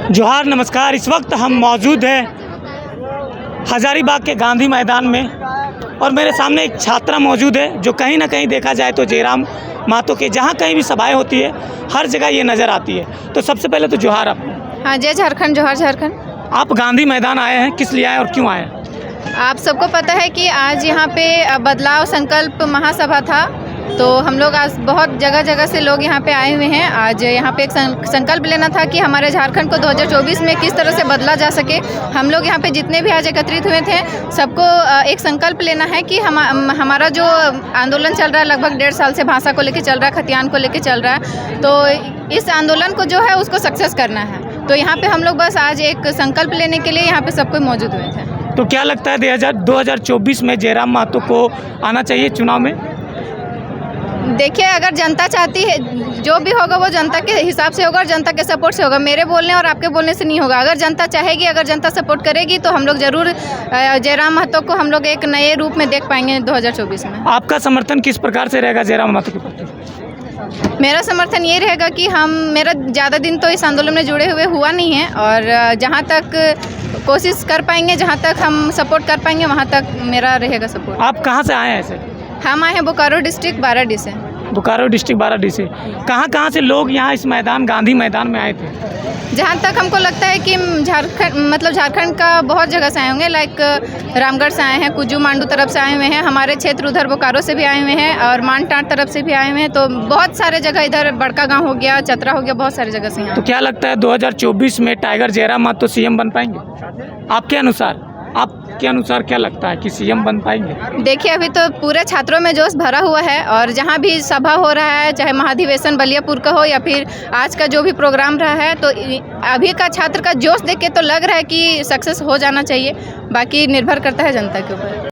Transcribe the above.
जोहार नमस्कार। इस वक्त हम मौजूद हैं हजारीबाग के गांधी मैदान में और मेरे सामने एक छात्रा मौजूद है जो कहीं ना कहीं देखा जाए तो जयराम महतो के जहाँ कहीं भी सभाएं होती है हर जगह ये नज़र आती है। तो सबसे पहले तो जोहार आपको। हाँ, जय झारखंड, जोहार झारखंड। आप गांधी मैदान आए हैं, किस लिए आए और क्यों आए? आप सबको पता है कि आज यहाँ पे बदलाव संकल्प महासभा था, तो हम लोग आज बहुत जगह जगह से लोग यहाँ पे आए हुए हैं। आज यहाँ पे एक संकल्प लेना था कि हमारे झारखंड को 2024 में किस तरह से बदला जा सके। हम लोग यहाँ पे जितने भी आज एकत्रित हुए थे सबको एक संकल्प लेना है कि हमारा जो आंदोलन चल रहा है लगभग 1.5 साल से, भाषा को लेकर चल रहा है, खतियान को लेकर चल रहा है, तो इस आंदोलन को जो है उसको सक्सेस करना है। तो यहाँ पे हम लोग बस आज एक संकल्प लेने के लिए यहाँ पे सब कोई मौजूद हुए थे। तो क्या लगता है 2024 में जयराम महतो को आना चाहिए चुनाव में? देखिए, अगर जनता चाहती है, जो भी होगा वो जनता के हिसाब से होगा और जनता के सपोर्ट से होगा। मेरे बोलने और आपके बोलने से नहीं होगा। अगर जनता चाहेगी, अगर जनता सपोर्ट करेगी तो हम लोग ज़रूर जयराम महतो को हम लोग एक नए रूप में देख पाएंगे 2024 में। आपका समर्थन किस प्रकार से रहेगा जयराम महतो के प्रति? मेरा समर्थन ये रहेगा कि मेरा ज़्यादा दिन तो इस आंदोलन में जुड़े हुए हुआ नहीं है और जहाँ तक कोशिश कर पाएंगे, जहाँ तक हम सपोर्ट कर पाएंगे वहाँ तक मेरा रहेगा सपोर्ट। आप कहाँ से आए हैं ऐसे? हम आए हैं बोकारो डिस्ट्रिक्ट 12D से। बोकारो डिस्ट्रिक्ट 12D से। कहाँ से लोग यहाँ इस मैदान गांधी मैदान में आए थे? जहाँ तक हमको लगता है कि झारखंड का बहुत जगह से आए होंगे। लाइक रामगढ़ से आए हैं, कुजू मांडू तरफ से आए हुए हैं, हमारे क्षेत्र उधर बोकारो से भी आए हुए हैं और मानटाट तरफ से भी आए हुए हैं। तो बहुत सारे जगह, इधर बड़का गांव हो गया, चतरा हो गया, बहुत सारी जगह से। तो क्या लगता है 2024 में टाइगर जयराम महतो सीएम बन पाएंगे? आपके अनुसार क्या लगता है कि सीएम बन पाएंगे? देखिए, अभी तो पूरे छात्रों में जोश भरा हुआ है और जहाँ भी सभा हो रहा है, चाहे महाधिवेशन बलियापुर का हो या फिर आज का जो भी प्रोग्राम रहा है, तो अभी का छात्र का जोश देख के तो लग रहा है कि सक्सेस हो जाना चाहिए। बाकी निर्भर करता है जनता के ऊपर।